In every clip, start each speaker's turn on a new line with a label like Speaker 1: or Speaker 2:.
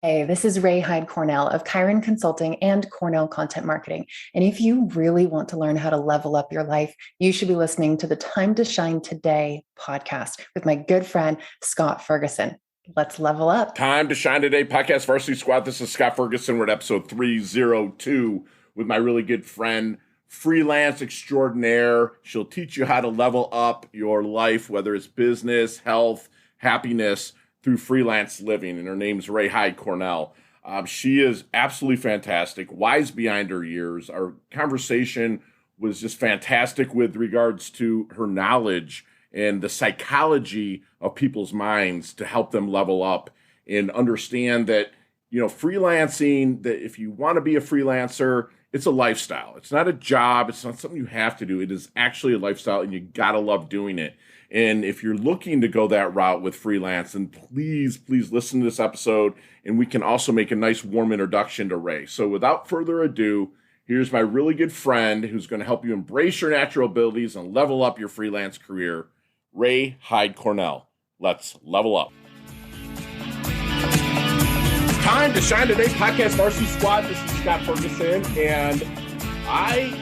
Speaker 1: Hey, this is Rai Hyde Cornell of Chiron Consulting and Cornell Content Marketing. And if you really want to learn how to level up your life, you should be listening to the Time to Shine Today podcast with my good friend, Scott Ferguson. Let's level up.
Speaker 2: Time to Shine Today podcast Varsity Squad. This is Scott Ferguson. We're at episode 302 with my really good friend, Freelance extraordinaire. She'll teach you how to level up your life, whether it's business, health, happiness, through freelance living, and her name's Rai Hyde Cornell. She is absolutely fantastic, wise behind her years. Our conversation was just fantastic with regards to her knowledge and the psychology of people's minds to help them level up and understand that, freelancing, that if you want to be a freelancer, it's a lifestyle. It's not a job. It's not something you have to do. It is actually a lifestyle, and you got to love doing it. And if you're looking to go that route with freelance, then please listen to this episode, and we can also make a nice warm introduction to Rai. So without further ado, here's my really good friend who's going to help you embrace your natural abilities and level up your freelance career, Rai Hyde Cornell. Let's level up. Time to Shine Today podcast Varsity Squad. This is Scott Ferguson, and I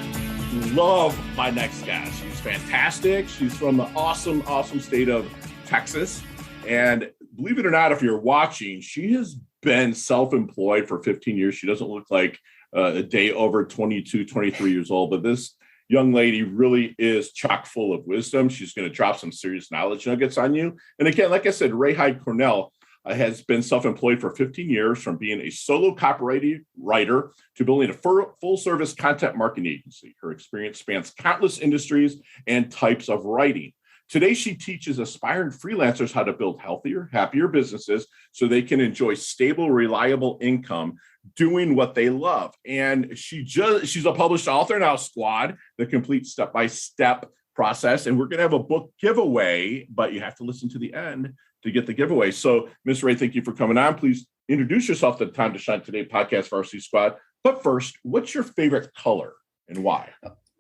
Speaker 2: love my next guest. She's fantastic. She's from the awesome state of Texas. And believe it or not, if you're watching, she has been self-employed for 15 years. She doesn't look like a day over 22, 23 years old, but this young lady really is chock full of wisdom. She's going to drop some serious knowledge nuggets on you. And again, like I said, Rai Hyde Cornell has been self-employed for 15 years, from being a solo copywriter to building a full-service content marketing agency. Her experience spans countless industries and types of writing. Today, she teaches aspiring freelancers how to build healthier, happier businesses so they can enjoy stable, reliable income doing what they love. And she's a published author now, Squad, the complete step-by-step process. And we're going to have a book giveaway, but you have to listen to the end to get the giveaway. So, Ms. Rai, thank you for coming on. Please introduce yourself to the Time to Shine Today podcast Varsity Squad. But first, what's your favorite color and why?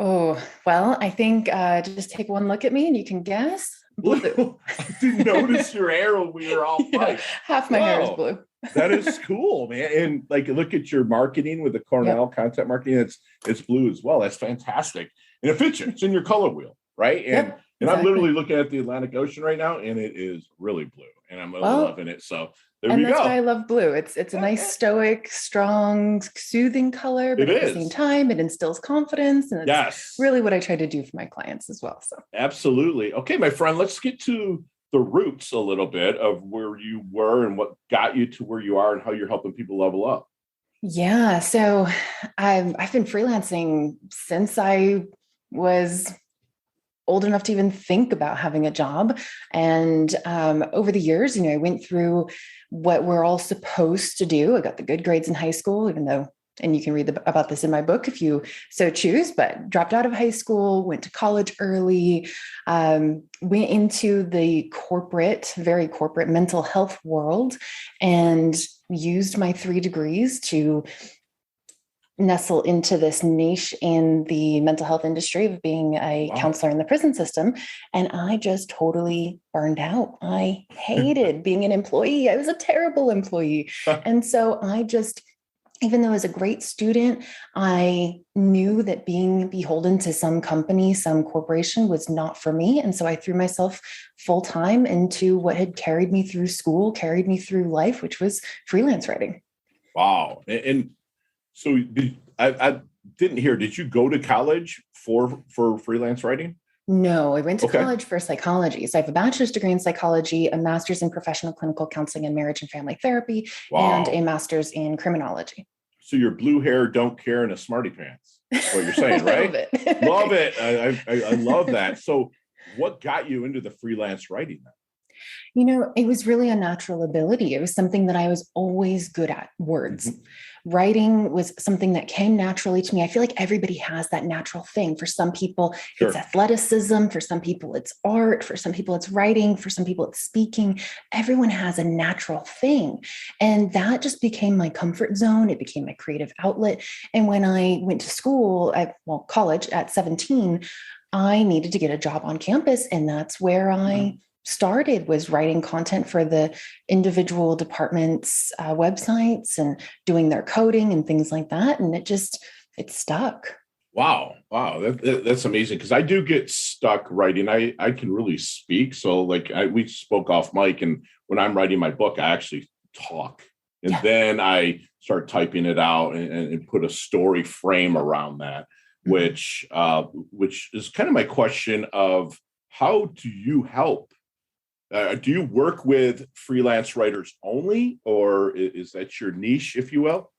Speaker 1: Oh, well, I think just take one look at me and you can guess. Blue.
Speaker 2: I didn't notice your hair when we were all fighting.
Speaker 1: Half my hair is blue.
Speaker 2: That is cool, man. And look at your marketing with the Cornell content marketing. It's blue as well. That's fantastic. And it fits you. It's in your color wheel, right? And exactly. I'm literally looking at the Atlantic Ocean right now, and it is really blue. And I'm loving it. So there we go. And
Speaker 1: that's why I love blue. It's a nice, stoic, strong, soothing color, but at the same time, it instills confidence. And it's really what I try to do for my clients as well. So
Speaker 2: absolutely. Okay, my friend, let's get to the roots a little bit of where you were and what got you to where you are and how you're helping people level up.
Speaker 1: Yeah. So I've been freelancing since I was old enough to even think about having a job. And over the years, I went through what we're all supposed to do. I got the good grades in high school, even though, and you can read about this in my book if you so choose, but dropped out of high school, went to college early, went into the very corporate mental health world, and used my 3 degrees to nestle into this niche in the mental health industry of being a counselor in the prison system. And I just totally burned out. I hated being an employee. I was a terrible employee. And so even though I was a great student, I knew that being beholden to some company, some corporation was not for me. And so I threw myself full time into what had carried me through school, carried me through life, which was freelance writing.
Speaker 2: Wow. And so I didn't hear, did you go to college for freelance writing?
Speaker 1: No, I went to college for psychology. So I have a bachelor's degree in psychology, a master's in professional clinical counseling and marriage and family therapy, and a master's in criminology.
Speaker 2: So your blue hair, don't care, and a smarty pants. That's what you're saying, right? Love it. I love that. So what got you into the freelance writing then?
Speaker 1: It was really a natural ability. It was something that I was always good at, words. Mm-hmm. Writing was something that came naturally to me. I feel like everybody has that natural thing. For some people, it's athleticism. For some people, it's art. For some people, it's writing. For some people, it's speaking. Everyone has a natural thing. And that just became my comfort zone. It became my creative outlet. And when I went to college at 17, I needed to get a job on campus. And that's where I started was writing content for the individual departments' websites and doing their coding and things like that. And it stuck.
Speaker 2: Wow. That's amazing. Because I do get stuck writing. I can really speak. So like we spoke off mic, and when I'm writing my book, I actually talk. And then I start typing it out and put a story frame around that, which is kind of my question of how do you help? Do you work with freelance writers only, or is that your niche, if you will?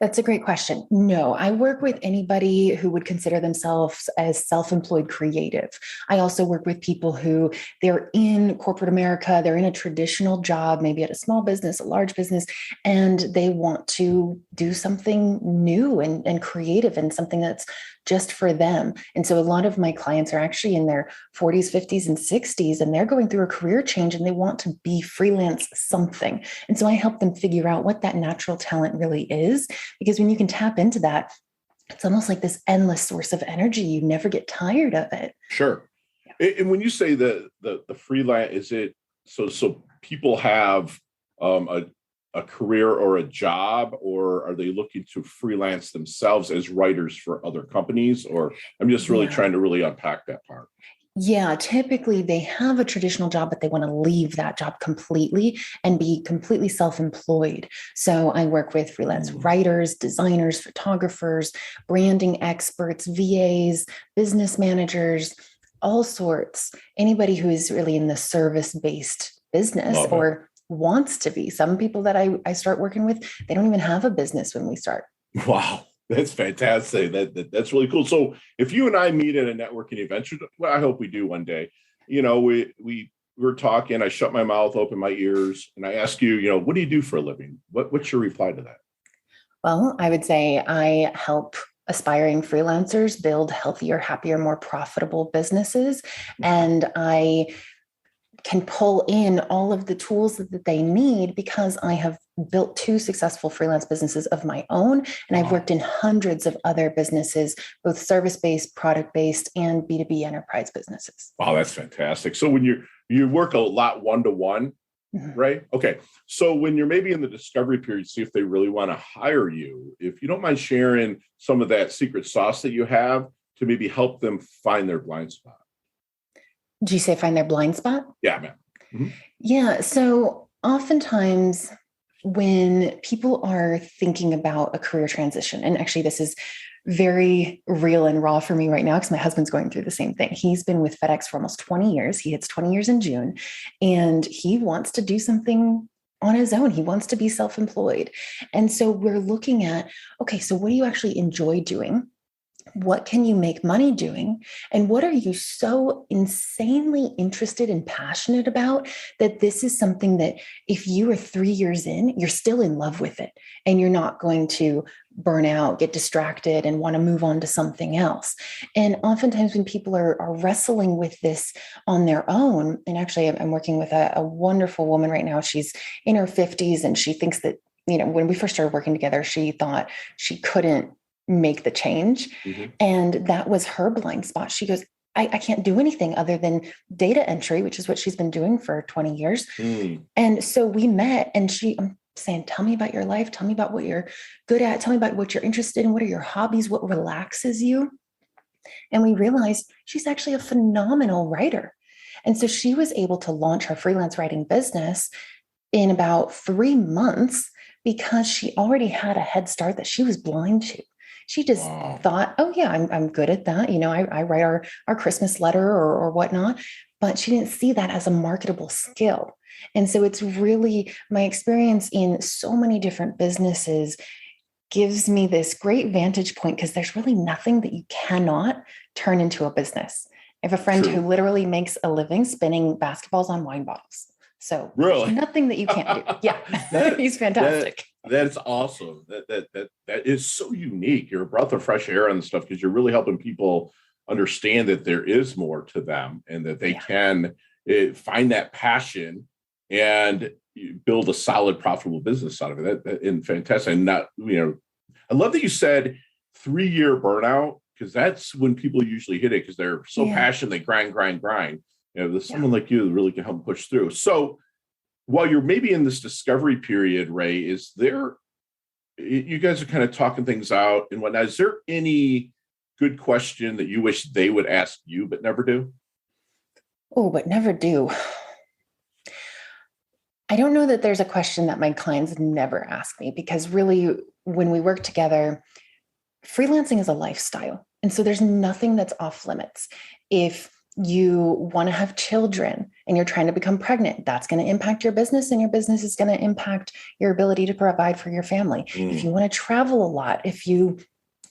Speaker 1: That's a great question. No, I work with anybody who would consider themselves as self-employed creative. I also work with people who they're in corporate America, they're in a traditional job, maybe at a small business, a large business, and they want to do something new and creative and something that's just for them. And so a lot of my clients are actually in their 40s, 50s, and 60s, and they're going through a career change and they want to be freelance something. And so I help them figure out what that natural talent really is, because when you can tap into that, it's almost like this endless source of energy. You never get tired of it.
Speaker 2: Sure. Yeah. And when you say the freelance, is it so people have a career or a job, or are they looking to freelance themselves as writers for other companies? Or I'm just really trying to really unpack that part.
Speaker 1: Yeah, typically they have a traditional job, but they want to leave that job completely and be completely self-employed. So I work with freelance writers, designers, photographers, branding experts, VAs, business managers, all sorts. Anybody who is really in the service-based business or wants to be. Some people that I start working with, they don't even have a business when we start.
Speaker 2: Wow. That's fantastic. That's really cool. So if you and I meet at a networking event, well, I hope we do one day, we're talking, I shut my mouth, open my ears, and I ask you, what do you do for a living? What's your reply to that?
Speaker 1: Well, I would say I help aspiring freelancers build healthier, happier, more profitable businesses. And I can pull in all of the tools that they need because I have built 2 successful freelance businesses of my own. And I've worked in hundreds of other businesses, both service-based, product-based, and B2B enterprise businesses.
Speaker 2: Wow, that's fantastic. So when you work a lot one-to-one, right? Okay. So when you're maybe in the discovery period, see if they really want to hire you, if you don't mind sharing some of that secret sauce that you have to maybe help them find their blind spot.
Speaker 1: Did you say find their blind spot?
Speaker 2: Yeah, man. Mm-hmm.
Speaker 1: Yeah. So oftentimes when people are thinking about a career transition, and actually this is very real and raw for me right now because my husband's going through the same thing. He's been with FedEx for almost 20 years. He hits 20 years in June, and he wants to do something on his own. He wants to be self-employed. And so we're looking at, okay, so what do you actually enjoy doing? What can you make money doing? And what are you so insanely interested and passionate about that this is something that if you are 3 years in, you're still in love with it and you're not going to burn out, get distracted, and want to move on to something else. And oftentimes when people are wrestling with this on their own, and actually I'm working with a wonderful woman right now. She's in her 50s and she thinks that, when we first started working together, she thought she couldn't make the change. Mm-hmm. And that was her blind spot. She goes, I can't do anything other than data entry, which is what she's been doing for 20 years. And so we met and I'm saying, tell me about your life. Tell me about what you're good at. Tell me about what you're interested in. What are your hobbies? What relaxes you? And we realized she's actually a phenomenal writer. And so she was able to launch her freelance writing business in about 3 months because she already had a head start that she was blind to. She just thought, oh yeah, I'm good at that. I write our Christmas letter or whatnot, but she didn't see that as a marketable skill. And so it's really my experience in so many different businesses gives me this great vantage point because there's really nothing that you cannot turn into a business. I have a friend who literally makes a living spinning basketballs on wine bottles. So really nothing that you can't do. Yeah. He's fantastic.
Speaker 2: That's awesome. That is so unique. You're a breath of fresh air on stuff because you're really helping people understand that there is more to them and that they can find that passion and build a solid, profitable business out of it. And fantastic. And I love that you said 3-year burnout because that's when people usually hit it because they're so passionate, they grind. There's someone like you that really can help push through. So while you're maybe in this discovery period, Ray, you guys are kind of talking things out and whatnot. Is there any good question that you wish they would ask you, but never do?
Speaker 1: Oh, but never do. I don't know that there's a question that my clients never ask me, because really, when we work together, freelancing is a lifestyle. And so there's nothing that's off limits. If you want to have children and you're trying to become pregnant, that's going to impact your business, and your business is going to impact your ability to provide for your family. If you want to travel a lot, if you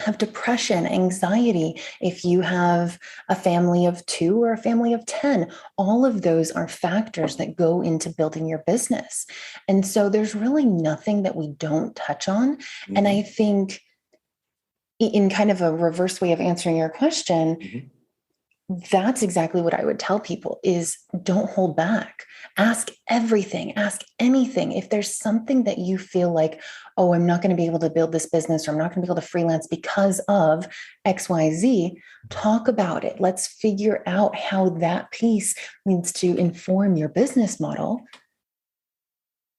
Speaker 1: have depression, anxiety, if you have a family of 2 or a family of 10, all of those are factors that go into building your business. And so there's really nothing that we don't touch on. And I think, in kind of a reverse way of answering your question, that's exactly what I would tell people is don't hold back. Ask everything, ask anything. If there's something that you feel like, oh, I'm not going to be able to build this business, or I'm not going to be able to freelance because of XYZ, talk about it. Let's figure out how that piece needs to inform your business model.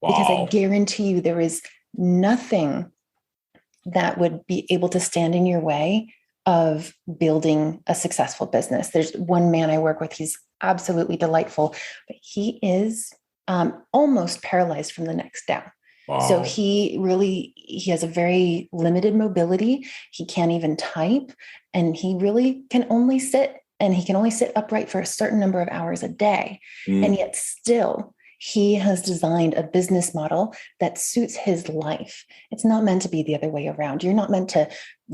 Speaker 1: Wow. Because I guarantee you there is nothing that would be able to stand in your way of building a successful business. There's one man I work with, he's absolutely delightful, but he is almost paralyzed from the neck down. Wow. So he has a very limited mobility. He can't even type, and he really can only sit, and he can only sit upright for a certain number of hours a day. And yet still, he has designed a business model that suits his life. It's not meant to be the other way around. You're not meant to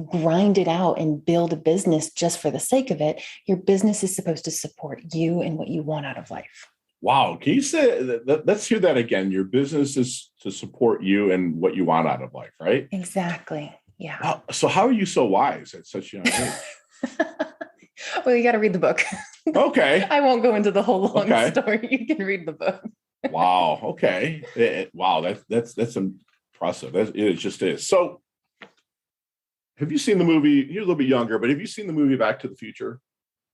Speaker 1: grind it out and build a business just for the sake of it. Your business is supposed to support you and what you want out of life.
Speaker 2: Wow. Can you say that? Let's hear that again. Your business is to support you and what you want out of life, right?
Speaker 1: Exactly. Yeah.
Speaker 2: Wow. So how are you so wise at such a young age?
Speaker 1: Well, you got to read the book.
Speaker 2: Okay.
Speaker 1: I won't go into the whole long story. You can read the book.
Speaker 2: Wow. Okay. Wow. That's impressive. It just is. So have you seen the movie? You're a little bit younger, but have you seen the movie Back to the Future?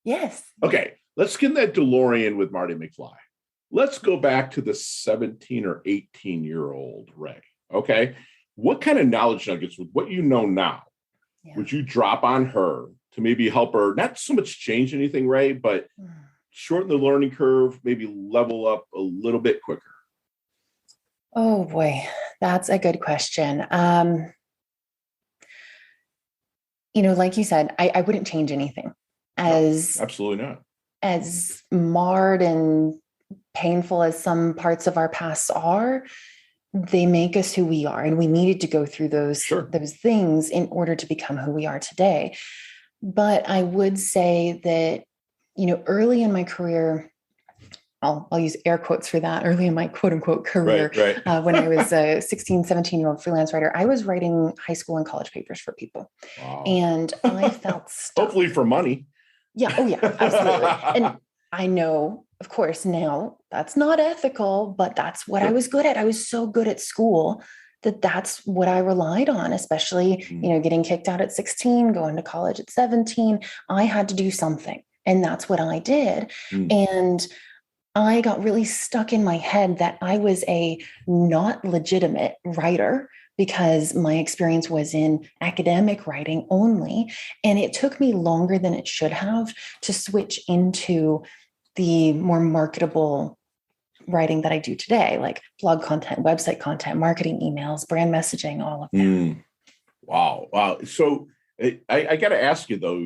Speaker 1: Yes.
Speaker 2: Okay. Let's get in that DeLorean with Marty McFly. Let's go back to the 17 or 18-year-old Ray. Okay. What kind of knowledge nuggets with what you know now would you drop on her to maybe help her, not so much change anything, Ray, but shorten the learning curve, maybe level up a little bit quicker?
Speaker 1: Oh boy, that's a good question. Like you said, I wouldn't change anything.
Speaker 2: Absolutely not.
Speaker 1: As marred and painful as some parts of our past are, they make us who we are. And we needed to go through those things in order to become who we are today. But I would say that, early in my career, I'll use air quotes for that, early in my quote unquote career, right. When I was a 16, 17-year-old freelance writer, I was writing high school and college papers for people. Wow. And I felt stuck.
Speaker 2: Hopefully for money.
Speaker 1: Yeah. Oh yeah, absolutely. And I know, of course, now that's not ethical, but that's what I was good at. I was so good at school that's what I relied on, especially, getting kicked out at 16, going to college at 17. I had to do something. And that's what I did. And I got really stuck in my head that I was a not legitimate writer because my experience was in academic writing only. And it took me longer than it should have to switch into the more marketable writing that I do today, like blog content, website content, marketing emails, brand messaging, all of that.
Speaker 2: Wow. So I got to ask you though,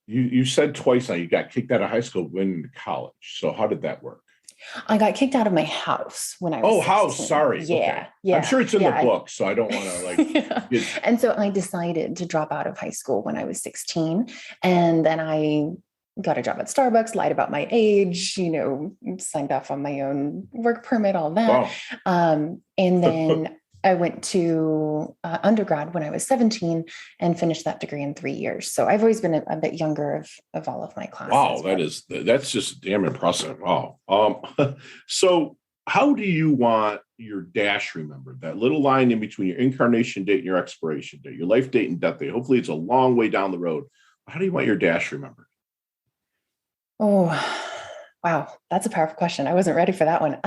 Speaker 2: you said twice now you got kicked out of high school, went into college. So how did that work?
Speaker 1: I got kicked out of my house when I was 16.
Speaker 2: House. Sorry.
Speaker 1: Yeah.
Speaker 2: Okay.
Speaker 1: Yeah.
Speaker 2: I'm sure it's in the book, so I don't want to
Speaker 1: And so I decided to drop out of high school when I was 16. And then I got a job at Starbucks, lied about my age, signed off on my own work permit, all that. Wow. And then I went to undergrad when I was 17 and finished that degree in 3 years. So I've always been a bit younger of all of my classes.
Speaker 2: Wow, that's just damn impressive. Wow. So how do you want your dash remembered? That little line in between your incarnation date and your expiration date, your life date and death date. Hopefully it's a long way down the road. How do you want your dash remembered?
Speaker 1: Oh, wow. That's a powerful question. I wasn't ready for that one.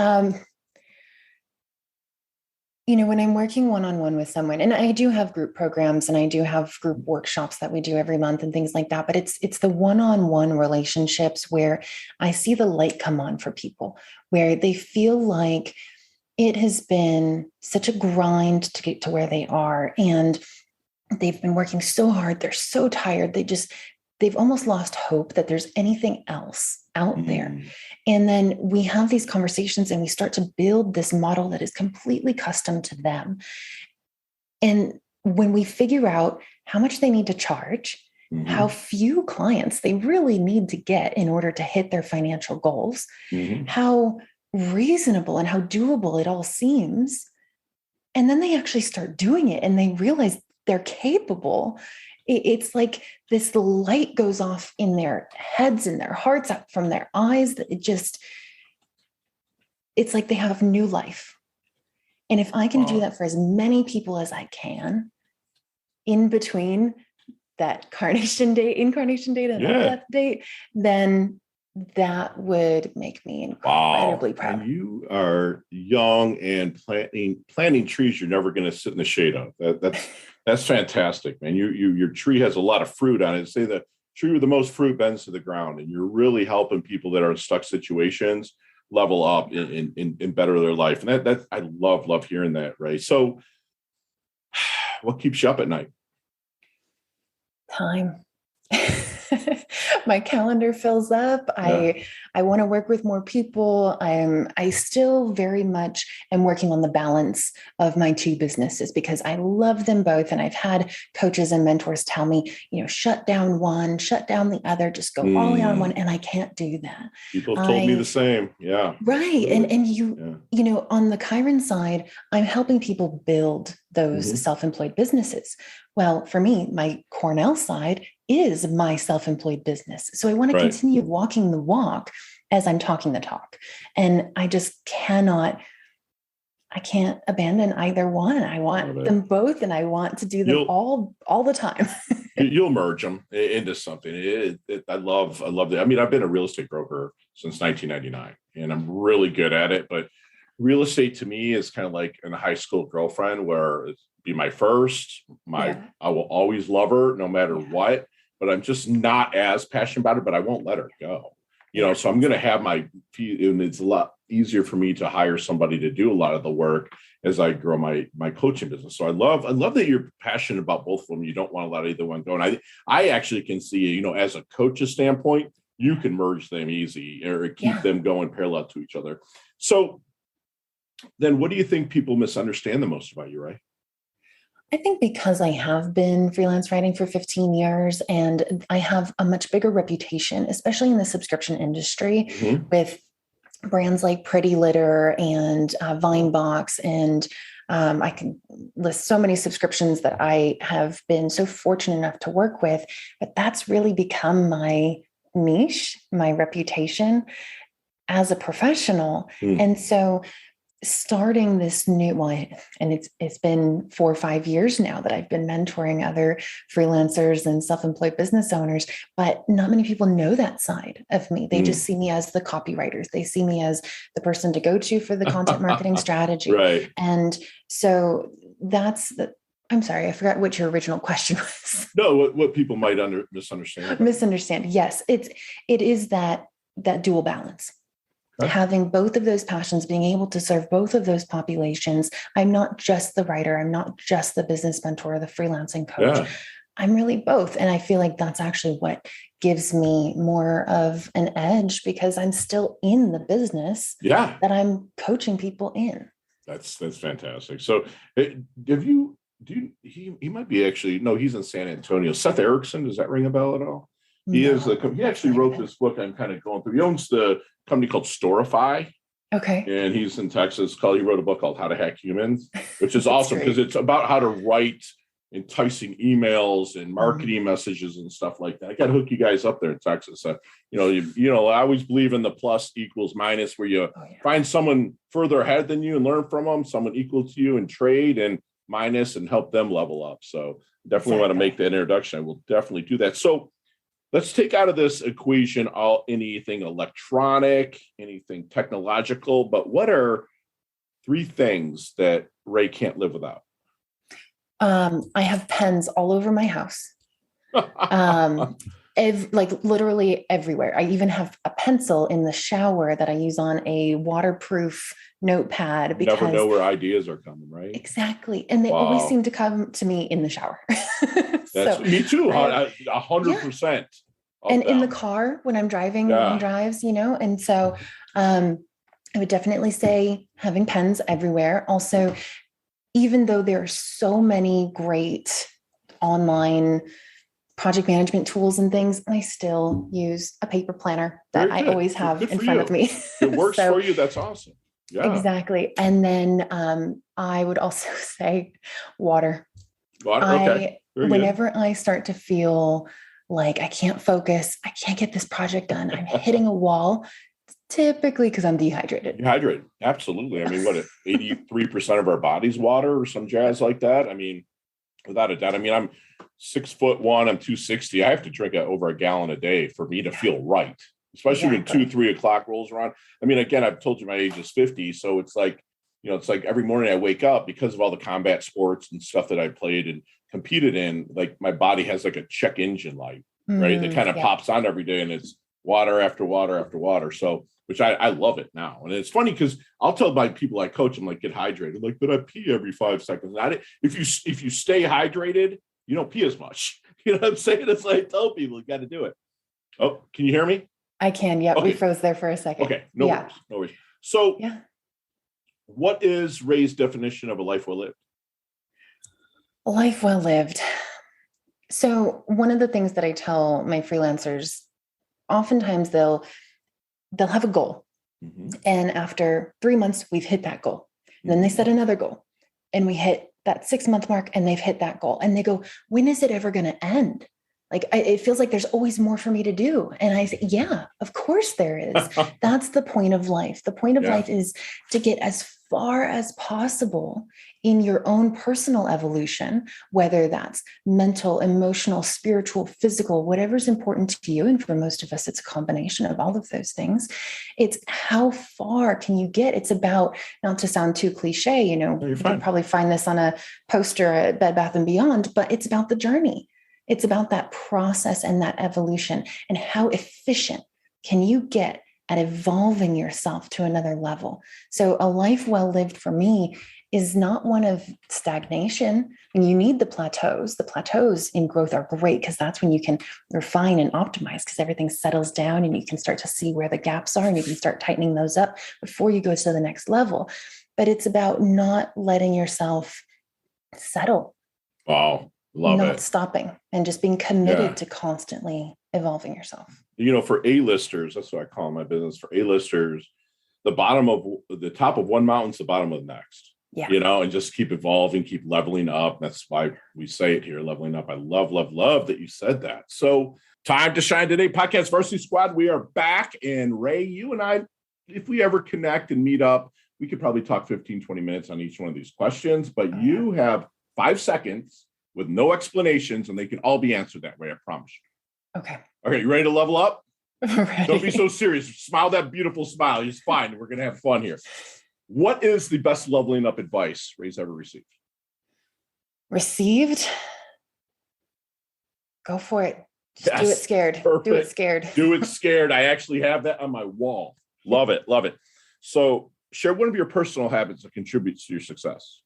Speaker 1: When I'm working one-on-one with someone, and I do have group programs and I do have group workshops that we do every month and things like that, but it's the one-on-one relationships where I see the light come on for people, where they feel like it has been such a grind to get to where they are. And they've been working so hard. They're so tired. They've almost lost hope that there's anything else out there. And then we have these conversations and we start to build this model that is completely custom to them. And when we figure out how much they need to charge, how few clients they really need to get in order to hit their financial goals, how reasonable and how doable it all seems. And then they actually start doing it and they realize they're capable. It's like this light goes off in their heads and their hearts, out from their eyes, that it's like they have new life. And if I can do that for as many people as I can in between that incarnation date and that death date, then that would make me incredibly proud.
Speaker 2: And you are young and planting trees you're never going to sit in the shade of. That's fantastic, man. Your tree has a lot of fruit on it. Say the tree with the most fruit bends to the ground, and you're really helping people that are in stuck situations level up and better their life. And that I love hearing that, Ray. So what keeps you up at night?
Speaker 1: Time. My calendar fills up. Yeah. I want to work with more people. I still very much am working on the balance of my two businesses because I love them both. And I've had coaches and mentors tell me, shut down one, shut down the other, just go all in on one. And I can't do that.
Speaker 2: People told me the same. Yeah.
Speaker 1: Right. And on the Chiron side, I'm helping people build those self-employed businesses. Well, for me, my Cornell side is my self-employed business. So I want to continue walking the walk as I'm talking the talk. And I can't abandon either one. I want them both and I want to do them all the time.
Speaker 2: You'll merge them into something. I love that. I mean, I've been a real estate broker since 1999 and I'm really good at it, but real estate to me is kind of like a high school girlfriend where it's be my first, I will always love her no matter what, but I'm just not as passionate about it, but I won't let her go. So I'm going to have my feet, and it's a lot easier for me to hire somebody to do a lot of the work as I grow my coaching business. So I love that you're passionate about both of them. You don't want to let either one go. And I actually can see, as a coach's standpoint, you can merge them easy or keep them going parallel to each other. So then what do you think people misunderstand the most about you, Ray?
Speaker 1: I think because I have been freelance writing for 15 years and I have a much bigger reputation, especially in the subscription industry with brands like Pretty Litter and Vinebox. And I can list so many subscriptions that I have been so fortunate enough to work with, but that's really become my niche, my reputation as a professional. And so starting this new one, and it's been 4 or 5 years now that I've been mentoring other freelancers and self-employed business owners, but not many people know that side of me. They just see me as the copywriters. They see me as the person to go to for the content marketing strategy.
Speaker 2: Right.
Speaker 1: And so I'm sorry, I forgot what your original question was.
Speaker 2: No, what people might misunderstand.
Speaker 1: Yes, it is that dual balance. Having both of those passions, being able to serve both of those populations. I'm not just the writer. I'm not just the business mentor or the freelancing coach. Yeah. I'm really both. And I feel like that's actually what gives me more of an edge because I'm still in the business that I'm coaching people in.
Speaker 2: That's fantastic. So he might be actually, no, he's in San Antonio. Seth Erickson, does that ring a bell at all? He actually wrote this book I'm kind of going through. He owns the company called Storify.
Speaker 1: Okay.
Speaker 2: And he's in Texas. He wrote a book called How to Hack Humans, which is awesome because it's about how to write enticing emails and marketing messages and stuff like that. I got to hook you guys up there in Texas. I always believe in the plus equals minus where you find someone further ahead than you and learn from them, someone equal to you and trade, and minus and help them level up. So definitely want to make that introduction. I will definitely do that. So let's take out of this equation anything electronic, anything technological, but what are 3 things that Ray can't live without?
Speaker 1: I have pens all over my house. Like literally everywhere. I even have a pencil in the shower that I use on a waterproof notepad because
Speaker 2: never know where ideas are coming, right?
Speaker 1: Exactly. And they always seem to come to me in the shower.
Speaker 2: That's me too. 100%.
Speaker 1: And in the car when I'm driving long drives, and so I would definitely say having pens everywhere. Also, even though there are so many great online project management tools and things, I still use a paper planner that I always have in front of me.
Speaker 2: It works for you. That's awesome. Yeah,
Speaker 1: exactly. And then I would also say water.
Speaker 2: Okay.
Speaker 1: Whenever I start to feel like I can't focus, I can't get this project done, I'm hitting a wall, typically because I'm dehydrated.
Speaker 2: Dehydrated. Absolutely. I mean, 83% of our body's water or some jazz like that. I mean, without a doubt. I mean, I'm 6'1", I'm 260. I have to drink over a gallon a day for me to feel right, especially when 2-3 o'clock rolls around. I mean, again, I've told you my age is 50. So it's like, it's like every morning I wake up because of all the combat sports and stuff that I played and competed in, like my body has like a check engine light, right? That kind of pops on every day and it's water after water after water. So, which I love it now. And it's funny because I'll tell my people I coach, I'm like, get hydrated. Like, but I pee every 5 seconds. If you stay hydrated, you don't pee as much. You know what I'm saying? It's like, I tell people you got to do it. Oh, can you hear me?
Speaker 1: I can. Yeah. Okay. We froze there for a second.
Speaker 2: Okay. No worries. So what is Ray's definition of a life well lived?
Speaker 1: A life well lived. So one of the things that I tell my freelancers, oftentimes they'll have a goal. Mm-hmm. And after 3 months, we've hit that goal. And then they set another goal and we hit that 6-month mark and they've hit that goal. And they go, when is it ever going to end? Like, it feels like there's always more for me to do. And I say, yeah, of course there is. That's the point of life. The point of life is to get as far as possible in your own personal evolution, whether that's mental, emotional, spiritual, physical, whatever's important to you. And for most of us, it's a combination of all of those things. It's how far can you get? It's about, not to sound too cliche, you can probably find this on a poster at Bed Bath & Beyond, but it's about the journey. It's about that process and that evolution and how efficient can you get at evolving yourself to another level. So a life well lived for me is not one of stagnation. And you need the plateaus. The plateaus in growth are great because that's when you can refine and optimize because everything settles down and you can start to see where the gaps are and you can start tightening those up before you go to the next level. But it's about not letting yourself settle.
Speaker 2: Wow. Love
Speaker 1: not
Speaker 2: it.
Speaker 1: Stopping and just being committed to constantly evolving yourself.
Speaker 2: For A-listers, that's what I call my business. For A-listers, the top of one mountain's the bottom of the next. Yeah. And just keep evolving, keep leveling up. That's why we say it here, leveling up. I love that you said that. So time to shine today, Podcast Varsity Squad. We are back. And Ray, you and I, if we ever connect and meet up, we could probably talk 15, 20 minutes on each one of these questions, but you have 5 seconds with no explanations, and they can all be answered that way, I promise you.
Speaker 1: Okay.
Speaker 2: You ready to level up?
Speaker 1: Ready.
Speaker 2: Don't be so serious. Smile that beautiful smile. It's fine. We're going to have fun here. What is the best leveling up advice Ray's ever received?
Speaker 1: Received? Go for it. Just do it scared.
Speaker 2: Perfect.
Speaker 1: Do it scared.
Speaker 2: Do it scared. I actually have that on my wall. Love it. Love it. So share one of your personal habits that contributes to your success.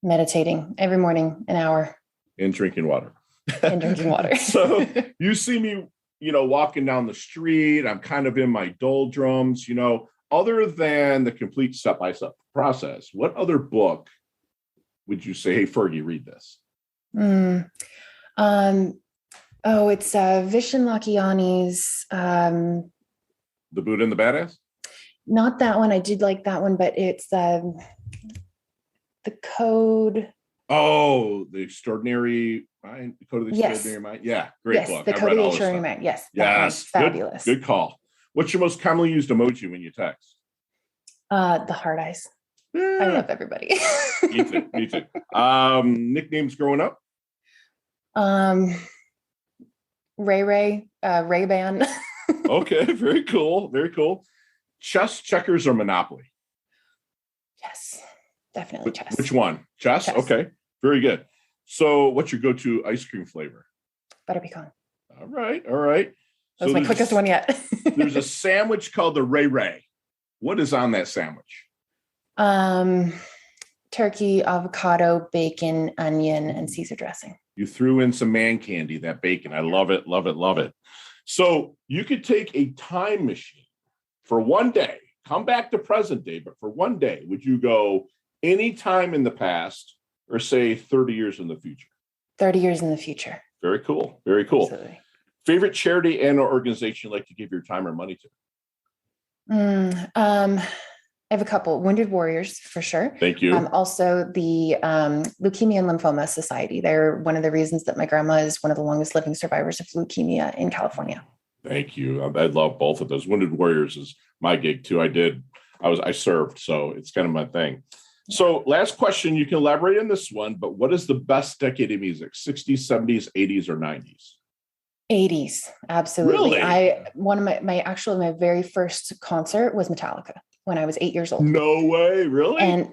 Speaker 1: Meditating every morning, an hour.
Speaker 2: And drinking water.
Speaker 1: So
Speaker 2: you see me, walking down the street. I'm kind of in my doldrums, other than the complete step-by-step process. What other book would you say, hey, Fergie, read this?
Speaker 1: It's Vishen Lakhiani's
Speaker 2: The Buddha and the Badass?
Speaker 1: Not that one. I did like that one, but it's The Code.
Speaker 2: Oh, The Extraordinary Mind. The Code of the Extraordinary Mind. Yeah, great book.
Speaker 1: The Code of the Extraordinary Mind. Yes. Fabulous.
Speaker 2: Good call. What's your most commonly used emoji when you text?
Speaker 1: The heart eyes. I love everybody.
Speaker 2: Me too. Nicknames growing up?
Speaker 1: Ray-Ban.
Speaker 2: Okay, very cool. Very cool. Chess, checkers, or Monopoly?
Speaker 1: Chess, definitely chess.
Speaker 2: Which one? Chess? Okay, very good. So what's your go-to ice cream flavor?
Speaker 1: Butter pecan.
Speaker 2: All right, all right.
Speaker 1: That's my quickest one yet.
Speaker 2: There's a sandwich called the Ray Ray. What is on that sandwich?
Speaker 1: Turkey, avocado, bacon, onion, and Caesar dressing.
Speaker 2: You threw in some man candy, that bacon. I love it, love it, love it. So you could take a time machine for one day, come back to present day, but for one day, would you go any time in the past or say 30 years in the future? 30 years in the future.
Speaker 1: Very cool. Very cool.
Speaker 2: Absolutely. Favorite charity and or organization you like to give your time or money to?
Speaker 1: I have a couple. Wounded Warriors, for sure.
Speaker 2: Thank you.
Speaker 1: Also, the Leukemia and Lymphoma Society. They're one of the reasons that my grandma is one of the longest living survivors of leukemia in California.
Speaker 2: Thank you. I love both of those. Wounded Warriors is my gig too. I served, so it's kind of my thing. So last question, you can elaborate on this one, but what is the best decade of music? 60s, 70s, 80s, or 90s?
Speaker 1: 80s. Absolutely.
Speaker 2: Really?
Speaker 1: One of my very first concert was Metallica when I was 8 years old.
Speaker 2: No way. Really?
Speaker 1: And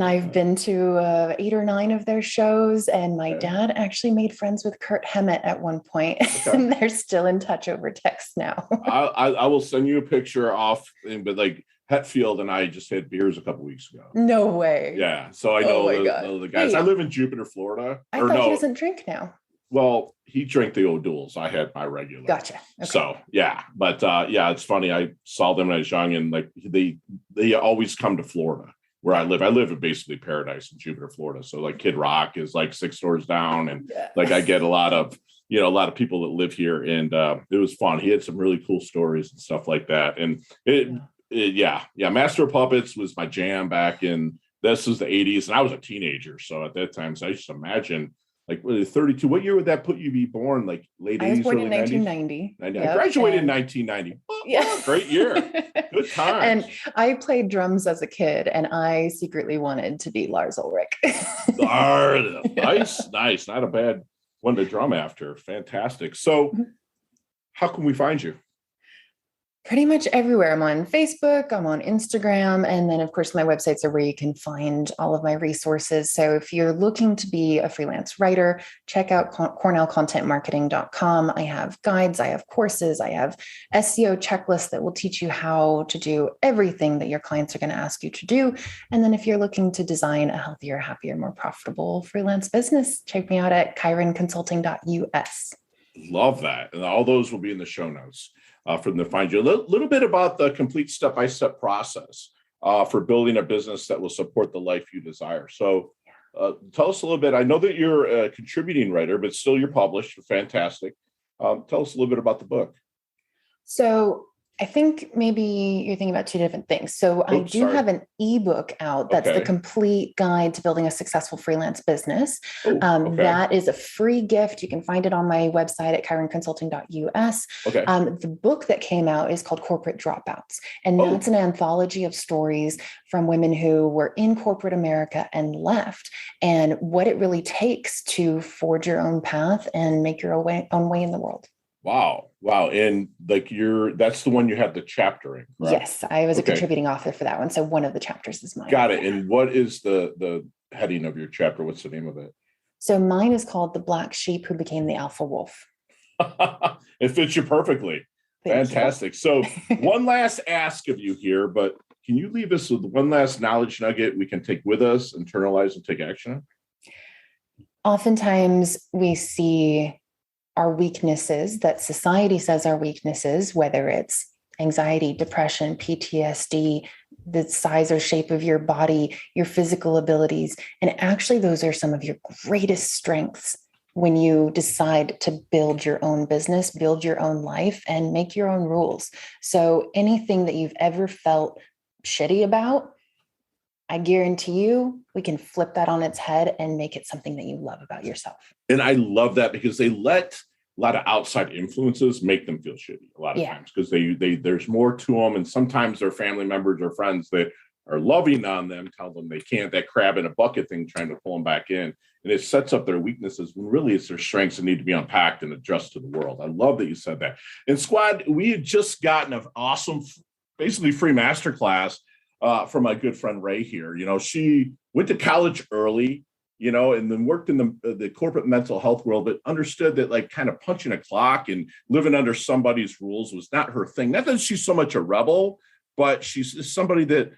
Speaker 1: I've been to 8 or 9 of their shows, and my dad actually made friends with Kurt Hammett at one point, and they're still in touch over text now.
Speaker 2: I will send you a picture off, but like Hetfield and I just had beers a couple weeks ago.
Speaker 1: No way.
Speaker 2: Yeah. So I know, the guys. Hey, I live in Jupiter, Florida.
Speaker 1: I thought he doesn't drink now.
Speaker 2: Well, he drank the O'Douls. I had my regular.
Speaker 1: Gotcha. Okay.
Speaker 2: So yeah, but it's funny. I saw them when I was young, and like they always come to Florida where I live. I live in basically paradise in Jupiter, Florida. So like Kid Rock is like 6 doors down, and like I get a lot of people that live here, and it was fun. He had some really cool stories and stuff like that, and Master of Puppets was my jam back in this was the 80s, and I was a teenager. So at that time, so I used to imagine. Like 32. What year would that put you be born? Like late 80s?
Speaker 1: I was born in 1990.
Speaker 2: I graduated in 1990. Oh, great year. Good times.
Speaker 1: And I played drums as a kid, and I secretly wanted to be Lars Ulrich.
Speaker 2: Nice. Not a bad one to drum after. Fantastic. So how can we find you?
Speaker 1: Pretty much everywhere. I'm on Facebook, I'm on Instagram, and then of course my websites are where you can find all of my resources. So if you're looking to be a freelance writer, check out cornellcontentmarketing.com. I have guides, I have courses, I have SEO checklists that will teach you how to do everything that your clients are going to ask you to do. And then if you're looking to design a healthier, happier, more profitable freelance business, check me out at chironconsulting.us.
Speaker 2: Love that. And all those will be in the show notes. For them to find you. A little bit about the complete step-by-step process for building a business that will support the life you desire. So tell us a little bit. I know that you're a contributing writer, but still you're published. Fantastic. Tell us a little bit about the book.
Speaker 1: So I think maybe you're thinking about two different things. So I do have an ebook out that's the complete guide to building a successful freelance business. That is a free gift. You can find it on my website at chironconsulting.us. The book that came out is called Corporate Dropouts. And that's an anthology of stories from women who were in corporate America and left, and what it really takes to forge your own path and make your own way in the world.
Speaker 2: Wow. And like that's the one you have the chapter in, correct?
Speaker 1: Yes, I was a contributing author for that one. So one of the chapters is mine.
Speaker 2: Got it. And what is the heading of your chapter? What's the name of it?
Speaker 1: So mine is called The Black Sheep Who Became the Alpha Wolf.
Speaker 2: It fits you perfectly. Fantastic. So one last ask of you here, but can you leave us with one last knowledge nugget we can take with us, internalize, and take action?
Speaker 1: Oftentimes we see our weaknesses that society says are weaknesses, whether it's anxiety, depression, PTSD, the size or shape of your body, your physical abilities. And actually, those are some of your greatest strengths when you decide to build your own business, build your own life, and make your own rules. So anything that you've ever felt shitty about, I guarantee you, we can flip that on its head and make it something that you love about yourself. And
Speaker 2: I love that because they let a lot of outside influences make them feel shitty a lot of times because they there's more to them. And sometimes their family members or friends that are loving on them, tell them they can't, that crab in a bucket thing, trying to pull them back in. And it sets up their weaknesses when really it's their strengths that need to be unpacked and adjust to the world. I love that you said that. And Squad, we had just gotten an awesome, basically free masterclass from my good friend Rai here. She went to college early, and then worked in the corporate mental health world, but understood that like kind of punching a clock and living under somebody's rules was not her thing. Not that she's so much a rebel, but she's somebody that,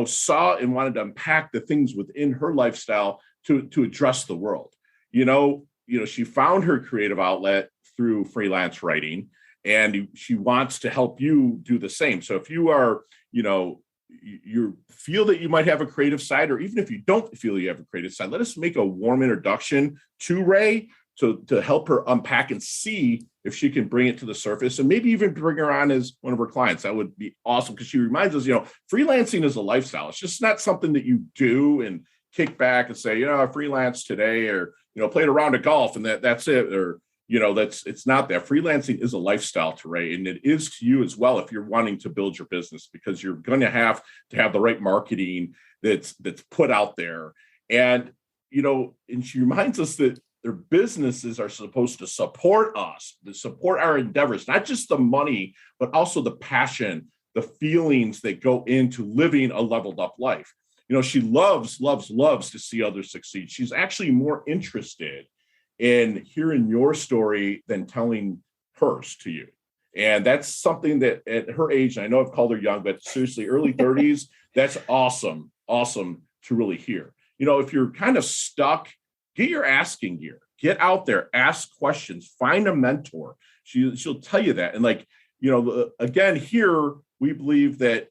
Speaker 2: saw and wanted to unpack the things within her lifestyle to address the world. She found her creative outlet through freelance writing, and she wants to help you do the same. So if you are, you feel that you might have a creative side, or even if you don't feel you have a creative side, let us make a warm introduction to Rai to help her unpack and see if she can bring it to the surface, and maybe even bring her on as one of her clients. That would be awesome, because she reminds us, freelancing is a lifestyle. It's just not something that you do and kick back and say, I freelance today, or, played a round of golf and that's it. Or, it's not that. Freelancing is a lifestyle to Rai, and it is to you as well if you're wanting to build your business, because you're going to have the right marketing that's put out there. And, and she reminds us that their businesses are supposed to support us, to support our endeavors, not just the money, but also the passion, the feelings that go into living a leveled up life. She loves to see others succeed. She's actually more interested in hearing your story than telling hers to you. And that's something that at her age, and I know I've called her young, but seriously, early 30s, that's awesome to really hear. If you're kind of stuck, get your asking gear, get out there, ask questions, find a mentor. She'll tell you that. And again, here we believe that,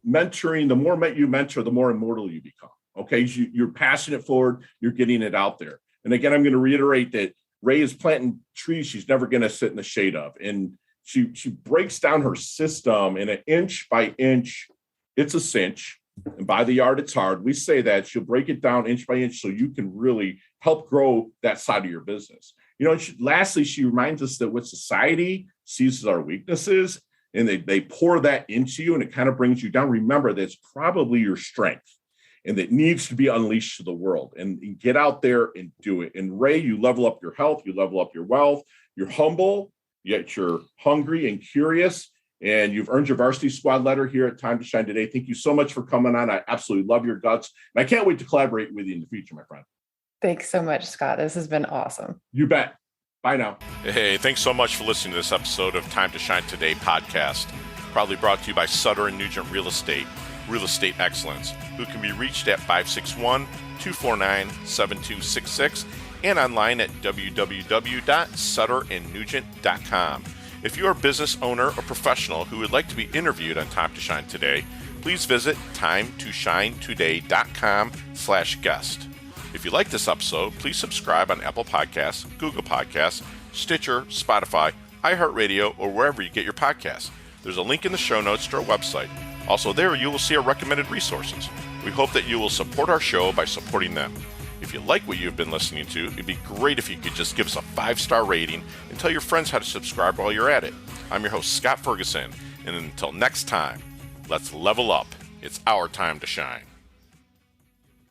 Speaker 2: mentoring, the more you mentor, the more immortal you become. Okay. You're passing it forward. You're getting it out there. And again, I'm going to reiterate that Rai is planting trees she's never going to sit in the shade of. And she breaks down her system in an inch by inch. It's a cinch. And by the yard, it's hard. We say that she'll break it down inch by inch so you can really help grow that side of your business. Lastly, she reminds us that what society sees as our weaknesses, and they pour that into you, and it kind of brings you down. Remember, that's probably your strength, and that needs to be unleashed to the world, and get out there and do it. And Rai, you level up your health, you level up your wealth, you're humble, yet you're hungry and curious, and you've earned your varsity squad letter here at Time to Shine today. Thank you so much for coming on. I absolutely love your guts, and I can't wait to collaborate with you in the future, my friend.
Speaker 1: Thanks so much, Scott. This has been awesome.
Speaker 2: You bet. Bye now.
Speaker 3: Hey, thanks so much for listening to this episode of Time to Shine Today podcast, proudly brought to you by Sutter & Nugent Real Estate Excellence, who can be reached at 561-249-7266 and online at www.sutterandnugent.com. If you're a business owner or professional who would like to be interviewed on Time to Shine Today, please visit timetoshinetoday.com/guest. If you like this episode, please subscribe on Apple Podcasts, Google Podcasts, Stitcher, Spotify, iHeartRadio, or wherever you get your podcasts. There's a link in the show notes to our website. Also there, you will see our recommended resources. We hope that you will support our show by supporting them. If you like what you've been listening to, it'd be great if you could just give us a 5-star rating and tell your friends how to subscribe while you're at it. I'm your host, Scott Ferguson, and until next time, let's level up. It's our time to shine.